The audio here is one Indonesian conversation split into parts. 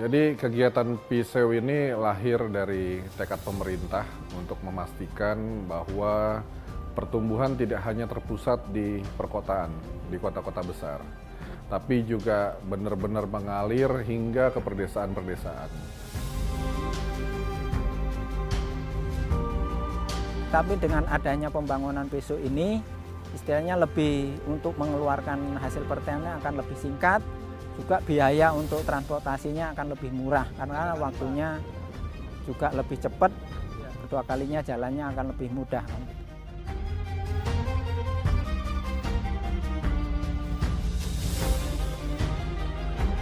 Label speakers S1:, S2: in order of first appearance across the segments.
S1: Jadi kegiatan PSEW ini lahir dari tekad pemerintah untuk memastikan bahwa pertumbuhan tidak hanya terpusat di perkotaan, di kota-kota besar, tapi juga benar-benar mengalir hingga ke perdesaan-perdesaan.
S2: Tapi dengan adanya pembangunan PSEW ini, istilahnya lebih untuk mengeluarkan hasil pertanian akan lebih singkat, juga biaya untuk transportasinya akan lebih murah karena waktunya juga lebih cepat, kedua kalinya jalannya akan lebih mudah.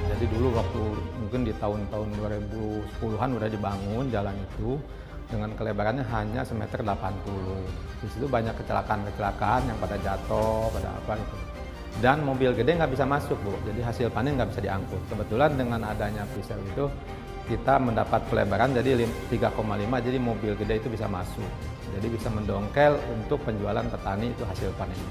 S3: Jadi dulu waktu mungkin di tahun-tahun 2010-an udah dibangun jalan itu dengan kelebarannya hanya semeter 80. Di situ banyak kecelakaan yang pada jatuh, pada apa gitu. Dan mobil gede nggak bisa masuk, Bu. Jadi hasil panen nggak bisa diangkut. Kebetulan dengan adanya PSEW itu kita mendapat pelebaran jadi 3,5, jadi mobil gede itu bisa masuk. Jadi bisa mendongkel untuk penjualan petani itu hasil panen.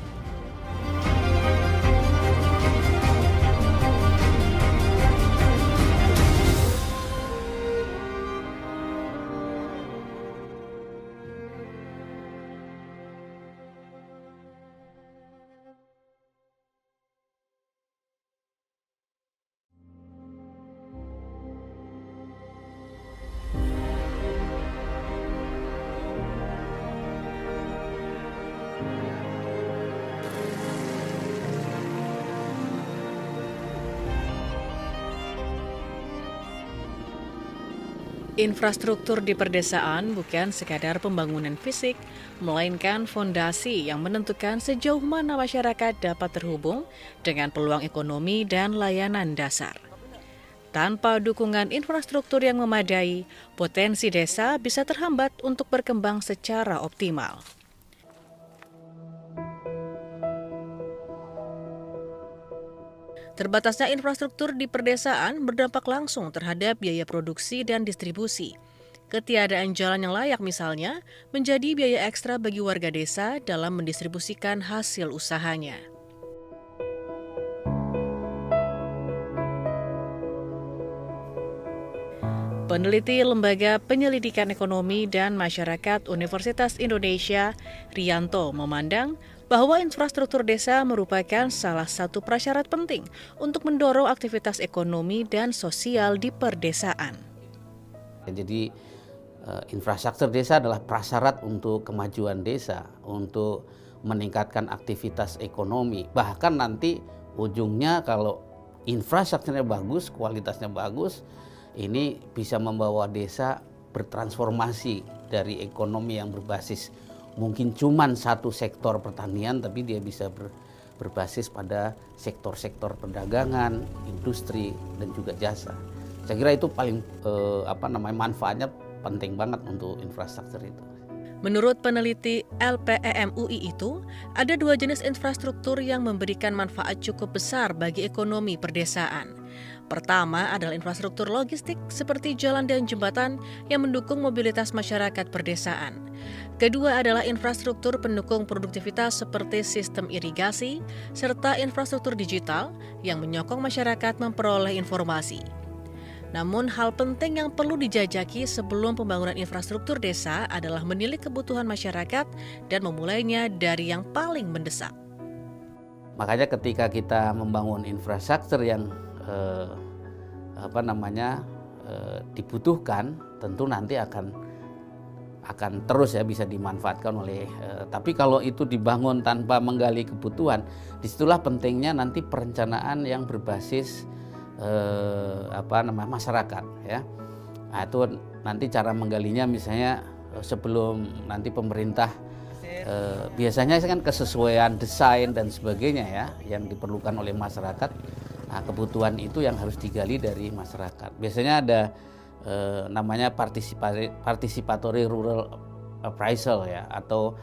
S4: Infrastruktur di perdesaan bukan sekadar pembangunan fisik, melainkan fondasi yang menentukan sejauh mana masyarakat dapat terhubung dengan peluang ekonomi dan layanan dasar. Tanpa dukungan infrastruktur yang memadai, potensi desa bisa terhambat untuk berkembang secara optimal. Terbatasnya infrastruktur di perdesaan berdampak langsung terhadap biaya produksi dan distribusi. Ketiadaan jalan yang layak misalnya menjadi biaya ekstra bagi warga desa dalam mendistribusikan hasil usahanya. Peneliti Lembaga Penyelidikan Ekonomi dan Masyarakat Universitas Indonesia, Rianto, memandang bahwa infrastruktur desa merupakan salah satu prasyarat penting untuk mendorong aktivitas ekonomi dan sosial di perdesaan.
S5: Jadi infrastruktur desa adalah prasyarat untuk kemajuan desa, untuk meningkatkan aktivitas ekonomi. Bahkan nanti ujungnya kalau infrastrukturnya bagus, kualitasnya bagus, ini bisa membawa desa bertransformasi dari ekonomi yang berbasis mungkin cuman satu sektor pertanian, tapi dia bisa berbasis pada sektor-sektor perdagangan, industri, dan juga jasa. Saya kira itu paling manfaatnya penting banget untuk infrastruktur itu.
S4: Menurut peneliti LPEM UI itu, ada dua jenis infrastruktur yang memberikan manfaat cukup besar bagi ekonomi perdesaan. Pertama adalah infrastruktur logistik seperti jalan dan jembatan yang mendukung mobilitas masyarakat perdesaan. Kedua adalah infrastruktur pendukung produktivitas seperti sistem irigasi, serta infrastruktur digital yang menyokong masyarakat memperoleh informasi. Namun hal penting yang perlu dijajaki sebelum pembangunan infrastruktur desa adalah menilik kebutuhan masyarakat dan memulainya dari yang paling mendesak.
S5: Makanya ketika kita membangun infrastruktur yang dibutuhkan, tentu nanti akan terus ya bisa dimanfaatkan oleh. Tapi kalau itu dibangun tanpa menggali kebutuhan, disitulah pentingnya nanti perencanaan yang berbasis masyarakat ya. Nah, itu nanti cara menggalinya misalnya sebelum nanti pemerintah biasanya kan kesesuaian desain dan sebagainya ya yang diperlukan oleh masyarakat. Nah, kebutuhan itu yang harus digali dari masyarakat. Biasanya ada namanya participatory rural appraisal ya atau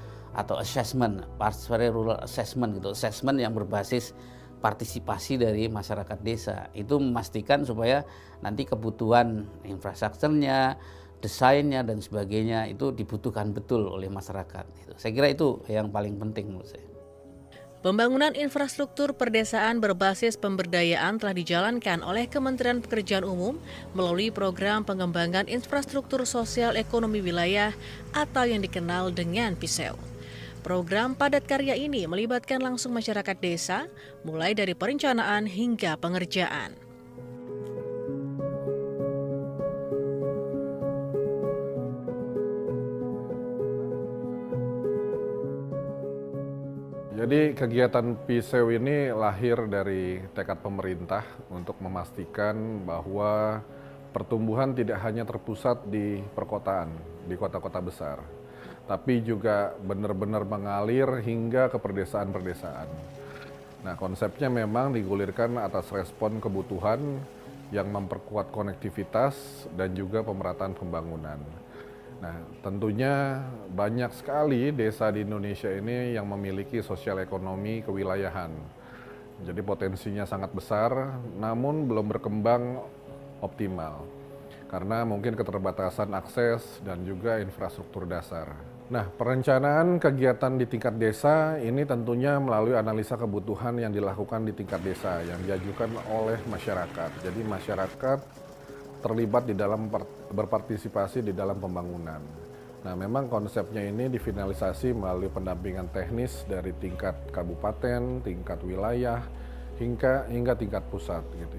S5: assessment, participatory rural assessment gitu. Assessment yang berbasis partisipasi dari masyarakat desa. Itu memastikan supaya nanti kebutuhan infrastrukturnya, desainnya dan sebagainya itu dibutuhkan betul oleh masyarakat. Saya kira itu yang paling penting menurut saya.
S4: Pembangunan infrastruktur perdesaan berbasis pemberdayaan telah dijalankan oleh Kementerian Pekerjaan Umum melalui program pengembangan infrastruktur sosial ekonomi wilayah atau yang dikenal dengan PISEU. Program padat karya ini melibatkan langsung masyarakat desa, mulai dari perencanaan hingga pengerjaan.
S1: Jadi kegiatan PISEU ini lahir dari tekad pemerintah untuk memastikan bahwa pertumbuhan tidak hanya terpusat di perkotaan, di kota-kota besar, tapi juga benar-benar mengalir hingga ke perdesaan-perdesaan. Nah, konsepnya memang digulirkan atas respon kebutuhan yang memperkuat konektivitas dan juga pemerataan pembangunan. Nah, tentunya banyak sekali desa di Indonesia ini yang memiliki sosial ekonomi kewilayahan. Jadi potensinya sangat besar, namun belum berkembang optimal. Karena mungkin keterbatasan akses dan juga infrastruktur dasar. Nah, perencanaan kegiatan di tingkat desa ini tentunya melalui analisa kebutuhan yang dilakukan di tingkat desa yang diajukan oleh masyarakat. Jadi masyarakat terlibat di dalam berpartisipasi di dalam pembangunan. Nah, memang konsepnya ini difinalisasi melalui pendampingan teknis dari tingkat kabupaten, tingkat wilayah, hingga tingkat pusat gitu.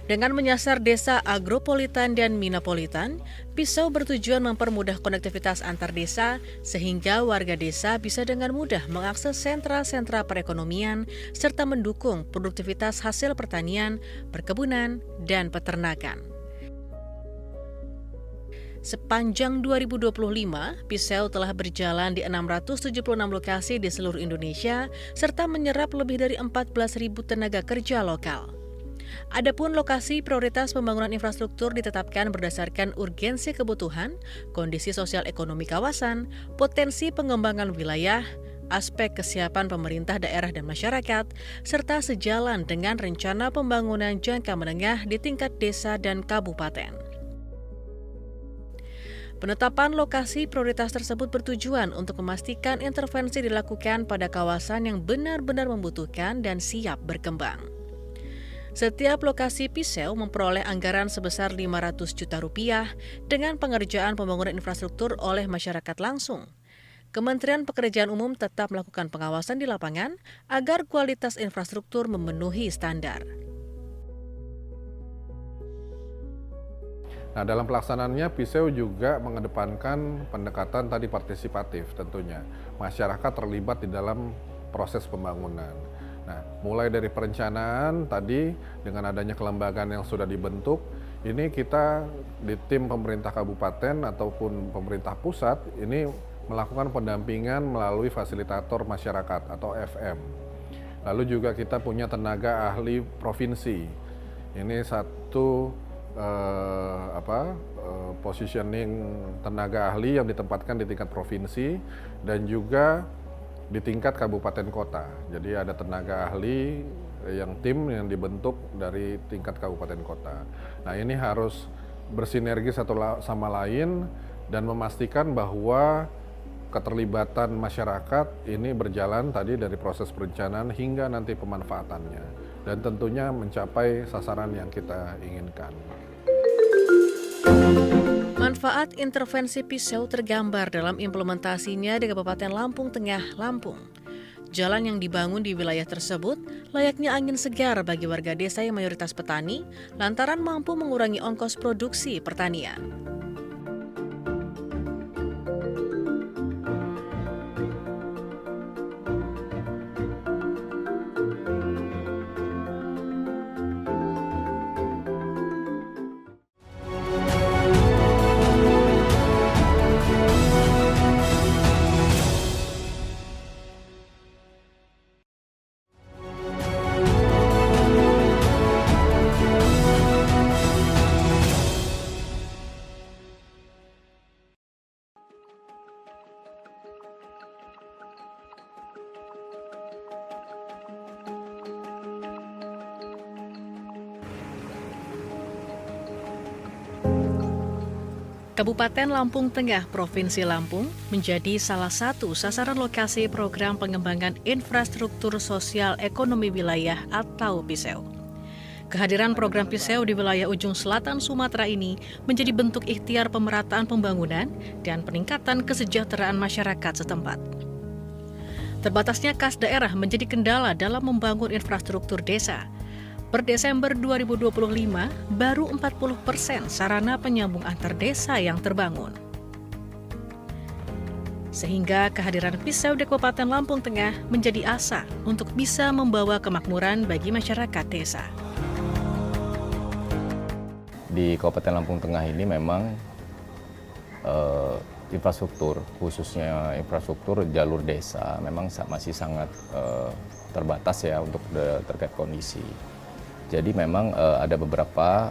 S4: Dengan menyasar desa agropolitan dan minapolitan, PISEU bertujuan mempermudah konektivitas antar desa sehingga warga desa bisa dengan mudah mengakses sentra-sentra perekonomian serta mendukung produktivitas hasil pertanian, perkebunan, dan peternakan. Sepanjang 2025, PISEU telah berjalan di 676 lokasi di seluruh Indonesia serta menyerap lebih dari 14.000 tenaga kerja lokal. Adapun lokasi prioritas pembangunan infrastruktur ditetapkan berdasarkan urgensi kebutuhan, kondisi sosial ekonomi kawasan, potensi pengembangan wilayah, aspek kesiapan pemerintah daerah dan masyarakat, serta sejalan dengan rencana pembangunan jangka menengah di tingkat desa dan kabupaten. Penetapan lokasi prioritas tersebut bertujuan untuk memastikan intervensi dilakukan pada kawasan yang benar-benar membutuhkan dan siap berkembang. Setiap lokasi PISEU memperoleh anggaran sebesar Rp500 juta dengan pengerjaan pembangunan infrastruktur oleh masyarakat langsung. Kementerian Pekerjaan Umum tetap melakukan pengawasan di lapangan agar kualitas infrastruktur memenuhi standar.
S1: Nah, dalam pelaksanaannya PISEU juga mengedepankan pendekatan tadi partisipatif tentunya. Masyarakat terlibat di dalam proses pembangunan. Nah, mulai dari perencanaan tadi dengan adanya kelembagaan yang sudah dibentuk, ini kita di tim pemerintah kabupaten ataupun pemerintah pusat ini melakukan pendampingan melalui fasilitator masyarakat atau FM. Lalu juga kita punya tenaga ahli provinsi. Ini satu positioning tenaga ahli yang ditempatkan di tingkat provinsi dan juga di tingkat kabupaten kota. Jadi ada tenaga ahli tim yang dibentuk dari tingkat kabupaten kota. Nah, ini harus bersinergi satu sama lain dan memastikan bahwa keterlibatan masyarakat ini berjalan tadi dari proses perencanaan hingga nanti pemanfaatannya dan tentunya mencapai sasaran yang kita inginkan.
S4: Manfaat intervensi PISEU tergambar dalam implementasinya di Kabupaten Lampung Tengah, Lampung. Jalan yang dibangun di wilayah tersebut layaknya angin segar bagi warga desa yang mayoritas petani lantaran mampu mengurangi ongkos produksi pertanian. Kabupaten Lampung Tengah, Provinsi Lampung, menjadi salah satu sasaran lokasi program pengembangan infrastruktur sosial ekonomi wilayah atau PISEU. Kehadiran program PISEU di wilayah ujung selatan Sumatera ini menjadi bentuk ikhtiar pemerataan pembangunan dan peningkatan kesejahteraan masyarakat setempat. Terbatasnya kas daerah menjadi kendala dalam membangun infrastruktur desa. Per Desember 2025, baru 40% sarana penyambung antar desa yang terbangun. Sehingga kehadiran PISEU di Kabupaten Lampung Tengah menjadi asa untuk bisa membawa kemakmuran bagi masyarakat desa.
S6: Di Kabupaten Lampung Tengah ini memang infrastruktur, khususnya infrastruktur jalur desa, memang masih sangat terbatas ya untuk terkait kondisi. Jadi memang ada beberapa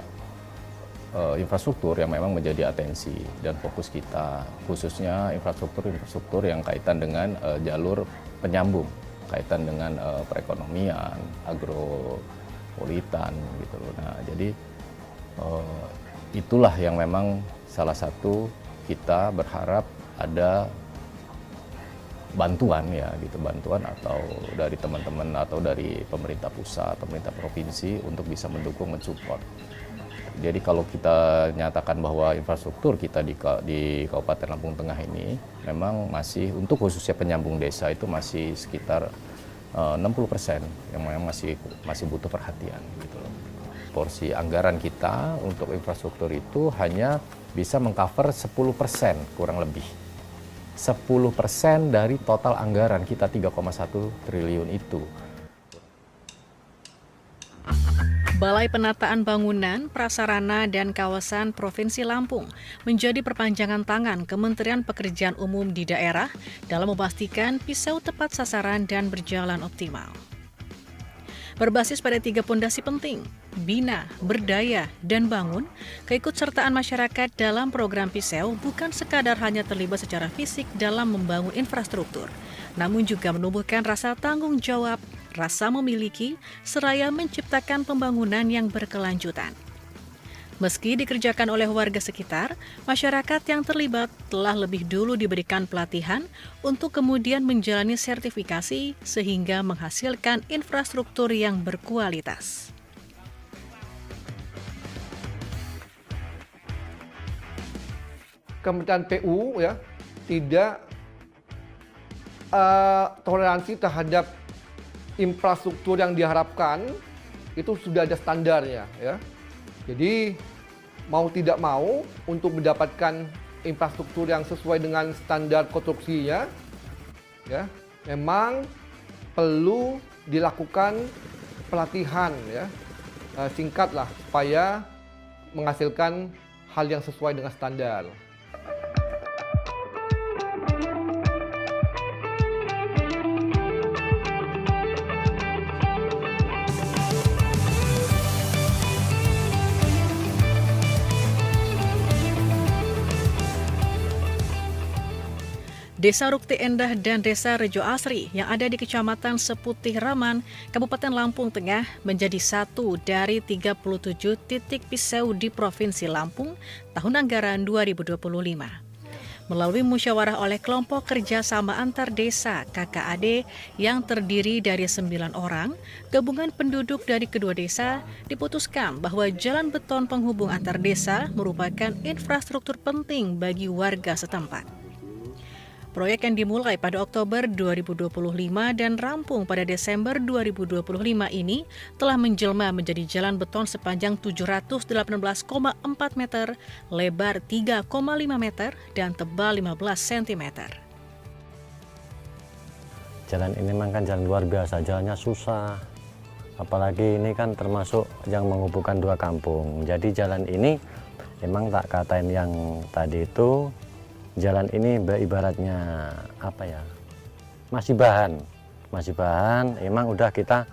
S6: infrastruktur yang memang menjadi atensi dan fokus kita, khususnya infrastruktur yang kaitan dengan jalur penyambung, kaitan dengan perekonomian, agropolitan gitu loh. Nah, jadi itulah yang memang salah satu kita berharap ada bantuan ya gitu, bantuan atau dari teman-teman atau dari pemerintah pusat, pemerintah provinsi untuk bisa mendukung, mensupport. Jadi kalau kita nyatakan bahwa infrastruktur kita di Kabupaten Lampung Tengah ini memang masih untuk khususnya penyambung desa itu masih sekitar 60% yang memang masih butuh perhatian gitu loh. Porsi anggaran kita untuk infrastruktur itu hanya bisa mengcover 10% kurang lebih. 10% dari total anggaran kita 3,1 triliun itu.
S4: Balai Penataan Bangunan, Prasarana, dan Kawasan Provinsi Lampung menjadi perpanjangan tangan Kementerian Pekerjaan Umum di daerah dalam memastikan PISEU tepat sasaran dan berjalan optimal. Berbasis pada 3 pondasi penting, bina, berdaya, dan bangun, keikutsertaan masyarakat dalam program PISEU bukan sekadar hanya terlibat secara fisik dalam membangun infrastruktur, namun juga menumbuhkan rasa tanggung jawab, rasa memiliki, seraya menciptakan pembangunan yang berkelanjutan. Meski dikerjakan oleh warga sekitar, masyarakat yang terlibat telah lebih dulu diberikan pelatihan untuk kemudian menjalani sertifikasi sehingga menghasilkan infrastruktur yang berkualitas.
S7: Kementerian PU ya tidak toleransi terhadap infrastruktur yang diharapkan itu sudah ada standarnya ya. Jadi mau tidak mau untuk mendapatkan infrastruktur yang sesuai dengan standar konstruksinya ya memang perlu dilakukan pelatihan ya singkat lah supaya menghasilkan hal yang sesuai dengan standar.
S4: Desa Rukti Endah dan Desa Rejo Asri yang ada di Kecamatan Seputih Raman, Kabupaten Lampung Tengah menjadi satu dari 37 titik PISEU di Provinsi Lampung tahun anggaran 2025. Melalui musyawarah oleh kelompok kerjasama antar desa KKAD yang terdiri dari 9 orang, gabungan penduduk dari kedua desa diputuskan bahwa jalan beton penghubung antar desa merupakan infrastruktur penting bagi warga setempat. Proyek yang dimulai pada Oktober 2025 dan rampung pada Desember 2025 ini telah menjelma menjadi jalan beton sepanjang 718,4 meter, lebar 3,5 meter, dan tebal 15 cm.
S8: Jalan ini memang kan jalan luar biasa, jalannya susah. Apalagi ini kan termasuk yang menghubungkan 2 kampung. Jadi jalan ini memang tak katain yang tadi itu, jalan ini ibaratnya apa ya, masih bahan, emang udah kita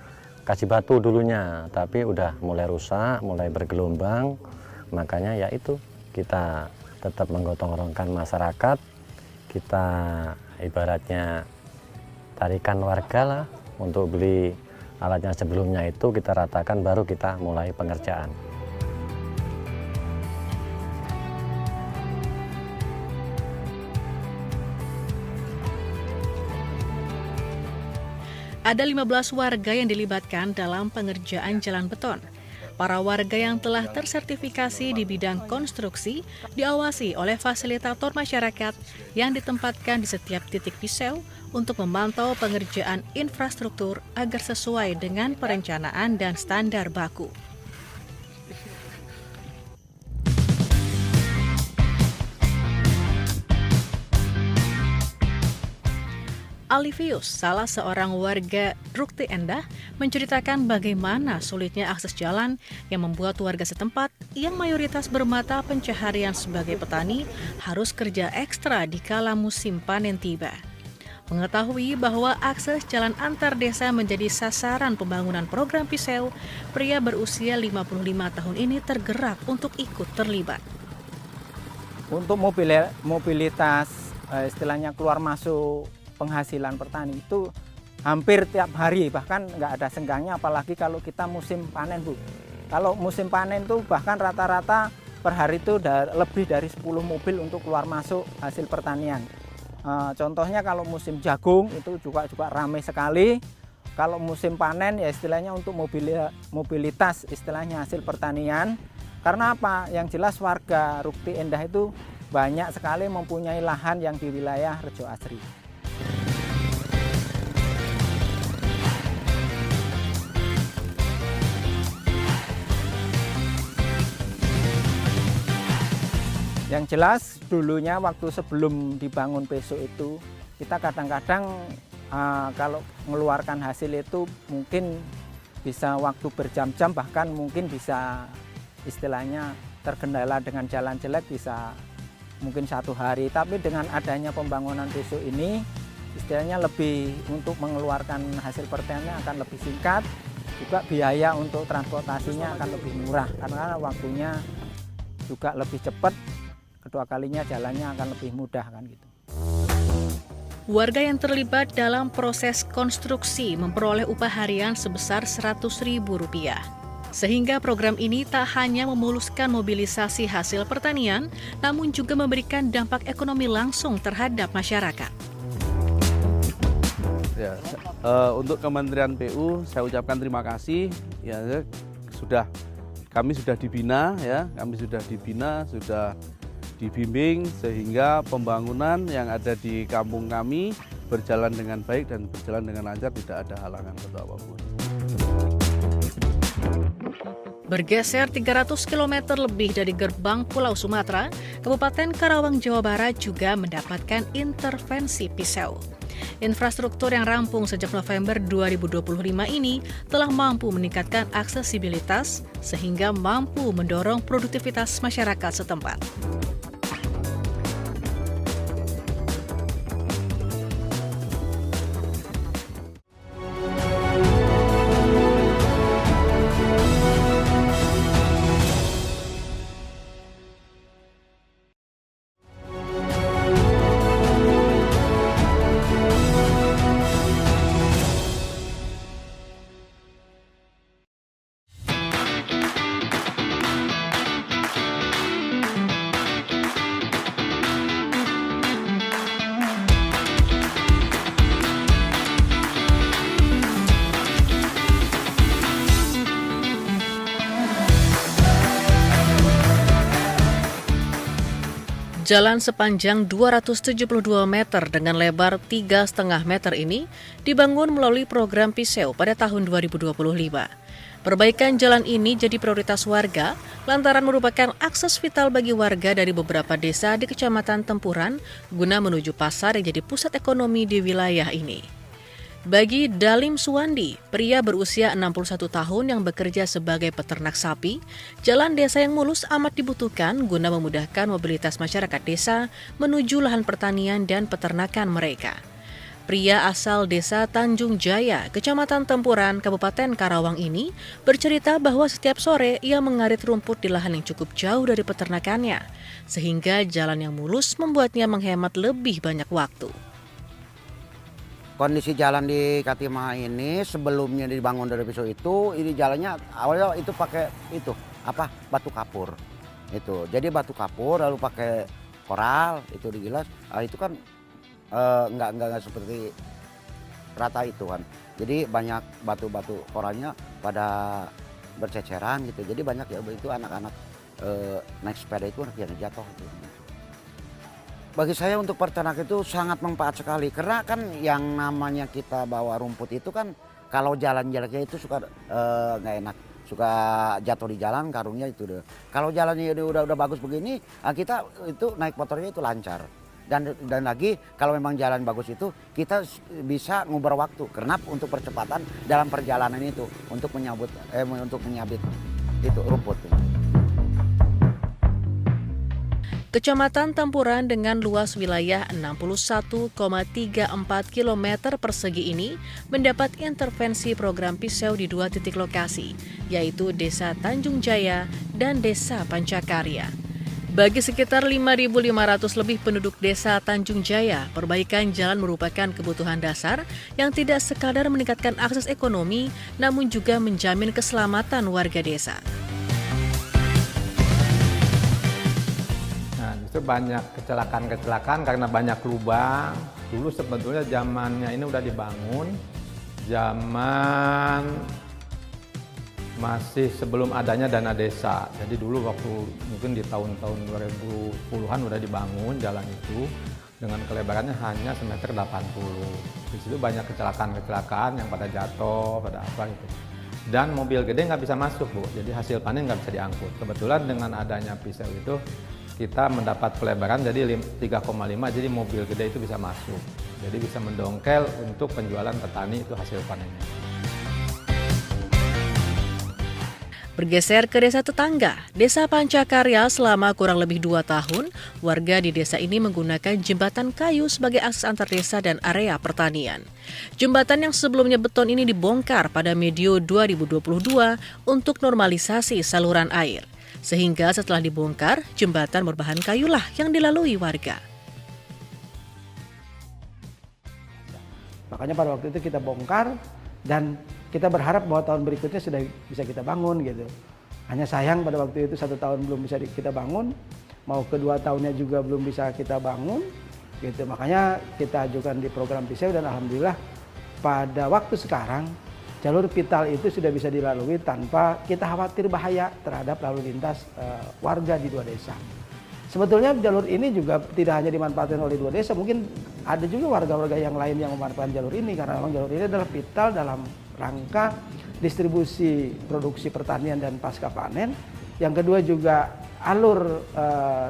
S8: kasih batu dulunya, tapi udah mulai rusak, mulai bergelombang, makanya ya itu kita tetap menggotong royongkan masyarakat, kita ibaratnya tarikan warga lah untuk beli alatnya sebelumnya itu kita ratakan, baru kita mulai pengerjaan.
S4: Ada 15 warga yang dilibatkan dalam pengerjaan jalan beton. Para warga yang telah tersertifikasi di bidang konstruksi diawasi oleh fasilitator masyarakat yang ditempatkan di setiap titik pisau untuk memantau pengerjaan infrastruktur agar sesuai dengan perencanaan dan standar baku. Alivius, salah seorang warga Rukti Endah, menceritakan bagaimana sulitnya akses jalan yang membuat warga setempat yang mayoritas bermata pencaharian sebagai petani harus kerja ekstra di kala musim panen tiba. Mengetahui bahwa akses jalan antar desa menjadi sasaran pembangunan program Piseu, pria berusia 55 tahun ini tergerak untuk ikut terlibat.
S2: Untuk mobilitas istilahnya keluar masuk penghasilan petani itu hampir tiap hari, bahkan nggak ada senggangnya, apalagi kalau kita musim panen, Bu. Kalau musim panen itu bahkan rata-rata per hari itu lebih dari 10 mobil untuk keluar masuk hasil pertanian. Contohnya kalau musim jagung itu juga ramai sekali. Kalau musim panen ya istilahnya untuk mobilitas istilahnya hasil pertanian. Karena apa? Yang jelas warga Rukti Endah itu banyak sekali mempunyai lahan yang di wilayah Rejo Asri. Yang jelas dulunya waktu sebelum dibangun Piseu itu kita kadang-kadang kalau mengeluarkan hasil itu mungkin bisa waktu berjam-jam, bahkan mungkin bisa istilahnya terkendala dengan jalan jelek bisa mungkin 1 hari. Tapi dengan adanya pembangunan Piseu ini istilahnya lebih untuk mengeluarkan hasil pertanian akan lebih singkat, juga biaya untuk transportasinya akan lebih murah karena waktunya juga lebih cepat. Kedua kalinya jalannya akan lebih mudah kan gitu.
S4: Warga yang terlibat dalam proses konstruksi memperoleh upah harian sebesar Rp100.000. Sehingga program ini tak hanya memuluskan mobilisasi hasil pertanian, namun juga memberikan dampak ekonomi langsung terhadap masyarakat.
S9: Ya, untuk Kementerian PU saya ucapkan terima kasih. Ya, kami sudah dibina, sudah dibimbing sehingga pembangunan yang ada di kampung kami berjalan dengan baik dan berjalan dengan lancar, tidak ada halangan atau apapun.
S4: Bergeser 300 km lebih dari gerbang Pulau Sumatera, Kabupaten Karawang, Jawa Barat juga mendapatkan intervensi Piseu. Infrastruktur yang rampung sejak November 2025 ini telah mampu meningkatkan aksesibilitas sehingga mampu mendorong produktivitas masyarakat setempat. Jalan sepanjang 272 meter dengan lebar 3,5 meter ini dibangun melalui program Piseu pada tahun 2025. Perbaikan jalan ini jadi prioritas warga lantaran merupakan akses vital bagi warga dari beberapa desa di Kecamatan Tempuran guna menuju pasar yang jadi pusat ekonomi di wilayah ini. Bagi Dalim Suwandi, pria berusia 61 tahun yang bekerja sebagai peternak sapi, jalan desa yang mulus amat dibutuhkan guna memudahkan mobilitas masyarakat desa menuju lahan pertanian dan peternakan mereka. Pria asal desa Tanjung Jaya, Kecamatan Tempuran, Kabupaten Karawang ini bercerita bahwa setiap sore ia mengarit rumput di lahan yang cukup jauh dari peternakannya, sehingga jalan yang mulus membuatnya menghemat lebih banyak waktu.
S10: Kondisi jalan di Katimah ini sebelumnya dibangun dari Piseu itu, ini jalannya awalnya itu pakai batu kapur. Itu. Jadi batu kapur lalu pakai koral itu digilas. Itu kan nggak seperti rata itu kan. Jadi banyak batu-batu koralnya pada berceceran gitu. Jadi banyak ya itu anak-anak naik sepeda itu yang jatuh gitu. Bagi saya untuk peternak itu sangat manfaat sekali karena kan yang namanya kita bawa rumput itu kan kalau jalan-jalannya itu suka nggak enak, suka jatuh di jalan karungnya itu deh. Kalau jalannya udah bagus begini, kita itu naik motornya itu lancar. Dan lagi kalau memang jalan bagus itu kita bisa ngubah waktu karena untuk percepatan dalam perjalanan itu untuk menyabit itu rumput.
S4: Kecamatan Tampuran dengan luas wilayah 61,34 km persegi ini mendapat intervensi program Piseu di 2 titik lokasi, yaitu Desa Tanjung Jaya dan Desa Pancakarya. Bagi sekitar 5.500 lebih penduduk Desa Tanjung Jaya, perbaikan jalan merupakan kebutuhan dasar yang tidak sekadar meningkatkan akses ekonomi, namun juga menjamin keselamatan warga desa.
S3: Itu banyak kecelakaan karena banyak lubang. Dulu sebetulnya zamannya ini udah dibangun, zaman masih sebelum adanya dana desa. Jadi dulu waktu mungkin di tahun-tahun 2010-an udah dibangun jalan itu dengan kelebarannya hanya semeter 80. Di situ banyak kecelakaan yang pada jatuh, pada apa gitu. Dan mobil gede nggak bisa masuk, Bu. Jadi hasil panen nggak bisa diangkut. Kebetulan dengan adanya Piseu itu kita mendapat pelebaran jadi 3,5, jadi mobil gede itu bisa masuk. Jadi bisa mendongkel untuk penjualan petani itu hasil panennya.
S4: Bergeser ke desa tetangga, Desa Pancakarya selama kurang lebih 2 tahun, warga di desa ini menggunakan jembatan kayu sebagai akses antar desa dan area pertanian. Jembatan yang sebelumnya beton ini dibongkar pada medio 2022 untuk normalisasi saluran air. Sehingga setelah dibongkar, jembatan berbahan kayulah yang dilalui warga.
S11: Makanya pada waktu itu kita bongkar dan kita berharap bahwa tahun berikutnya sudah bisa kita bangun gitu. Hanya sayang pada waktu itu 1 tahun belum bisa kita bangun, mau kedua tahunnya juga belum bisa kita bangun gitu. Makanya kita ajukan di program Piseu dan alhamdulillah pada waktu sekarang jalur vital itu sudah bisa dilalui tanpa kita khawatir bahaya terhadap lalu lintas warga di 2 desa. Sebetulnya jalur ini juga tidak hanya dimanfaatkan oleh 2 desa, mungkin ada juga warga-warga yang lain yang memanfaatkan jalur ini karena memang jalur ini adalah vital dalam rangka distribusi produksi pertanian dan pasca panen. Yang kedua juga alur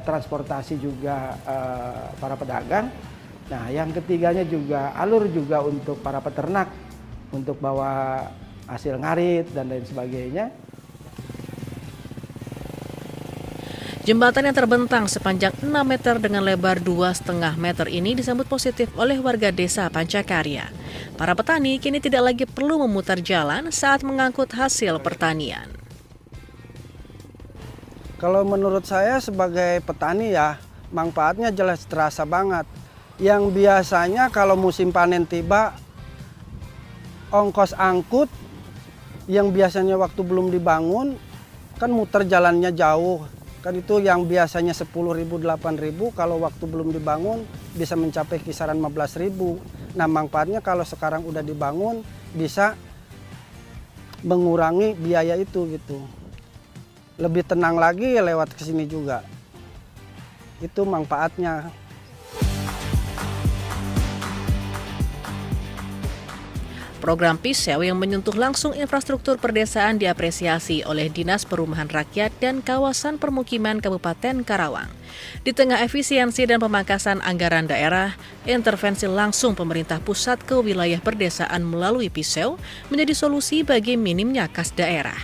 S11: transportasi juga para pedagang. Nah, yang ketiganya juga alur juga untuk para peternak untuk bawa hasil ngarit dan lain sebagainya.
S4: Jembatan yang terbentang sepanjang 6 meter dengan lebar 2,5 meter ini disambut positif oleh warga desa Pancakarya. Para petani kini tidak lagi perlu memutar jalan saat mengangkut hasil pertanian.
S11: Kalau menurut saya sebagai petani ya manfaatnya jelas terasa banget. Yang biasanya kalau musim panen tiba ongkos angkut yang biasanya waktu belum dibangun kan muter jalannya jauh. Kan itu yang biasanya 10.000, 8.000 kalau waktu belum dibangun bisa mencapai kisaran 15.000. Nah, manfaatnya kalau sekarang udah dibangun bisa mengurangi biaya itu gitu. Lebih tenang lagi lewat ke sini juga. Itu manfaatnya.
S4: Program Piseu yang menyentuh langsung infrastruktur perdesaan diapresiasi oleh Dinas Perumahan Rakyat dan Kawasan Permukiman Kabupaten Karawang. Di tengah efisiensi dan pemangkasan anggaran daerah, intervensi langsung pemerintah pusat ke wilayah perdesaan melalui Piseu menjadi solusi bagi minimnya kas daerah.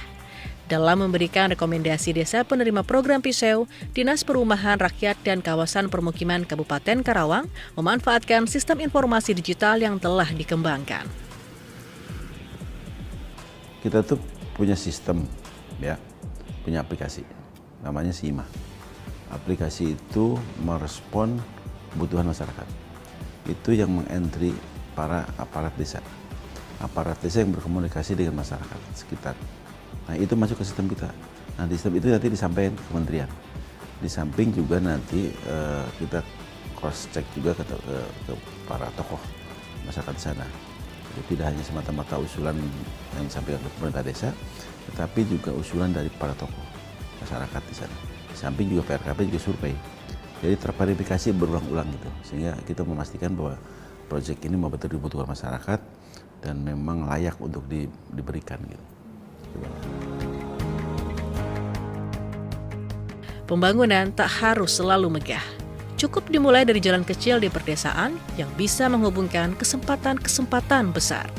S4: Dalam memberikan rekomendasi desa penerima program Piseu, Dinas Perumahan Rakyat dan Kawasan Permukiman Kabupaten Karawang memanfaatkan sistem informasi digital yang telah dikembangkan.
S12: Kita tuh punya sistem, ya, punya aplikasi, namanya SIMA. Aplikasi itu merespon kebutuhan masyarakat. Itu yang mengentry para aparat desa yang berkomunikasi dengan masyarakat sekitar. Nah, itu masuk ke sistem kita. Nah, di sistem itu nanti disampaikan ke kementerian. Di samping juga nanti kita cross check juga ke para tokoh masyarakat di sana. Tidak hanya semata-mata usulan yang disampaikan oleh pemerintah desa, tetapi juga usulan dari para tokoh masyarakat di sana. Di samping juga PRKP juga survei. Jadi terverifikasi berulang-ulang gitu, sehingga kita memastikan bahwa proyek ini betul dibutuhkan masyarakat dan memang layak untuk diberikan gitu.
S4: Pembangunan tak harus selalu megah. Cukup dimulai dari jalan kecil di perdesaan yang bisa menghubungkan kesempatan-kesempatan besar.